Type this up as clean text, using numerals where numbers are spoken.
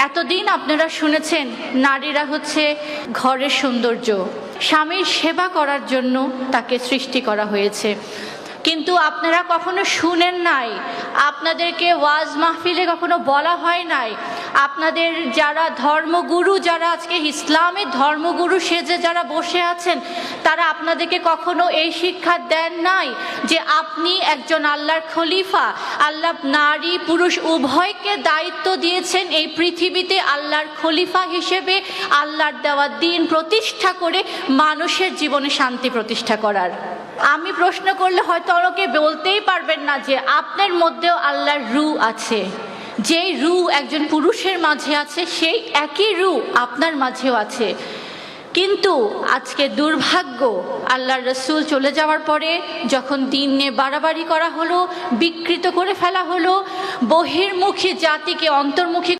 এতদিন আপনারা শুনেছেন নারীরা হচ্ছে ঘরের সৌন্দর্য, স্বামীর সেবা করার জন্য তাকে সৃষ্টি করা হয়েছে। কিন্তু আপনারা কখনো শুনেন নাই, আপনাদেরকে ওয়াজ মাহফিলে কখনো বলা হয় নাই, আপনাদের যারা ধর্মগুরু, যারা আজকে ইসলামের ধর্মগুরু সেজে যারা বসে আছেন, তারা আপনাদেরকে কখনো এই শিক্ষা দেন নাই যে আপনি একজন আল্লাহর খলিফা। আল্লাহ নারী পুরুষ উভয়কে দায়িত্ব দিয়েছেন এই পৃথিবীতে আল্লাহর খলিফা হিসেবে আল্লাহর দেওয়া দ্বীন প্রতিষ্ঠা করে মানুষের জীবনে শান্তি প্রতিষ্ঠা করার। আমি প্রশ্ন করলে হয়তো অনেকে বলতেই পারবেন না যে আপনার মধ্যেও আল্লাহর রূহ আছে, যেই রূহ একজন পুরুষের মাঝে আছে সেই একই রূহ আপনার মাঝেও আছে। কিন্তু আজকে দুর্ভাগ্য, আল্লাহর রাসূল চলে যাওয়ার পরে যখন দ্বীন নিয়ে বাড়াবাড়ি করা হলো, বিকৃত করে ফেলা হলো, বহির্মুখী জাতিকে অন্তর্মুখী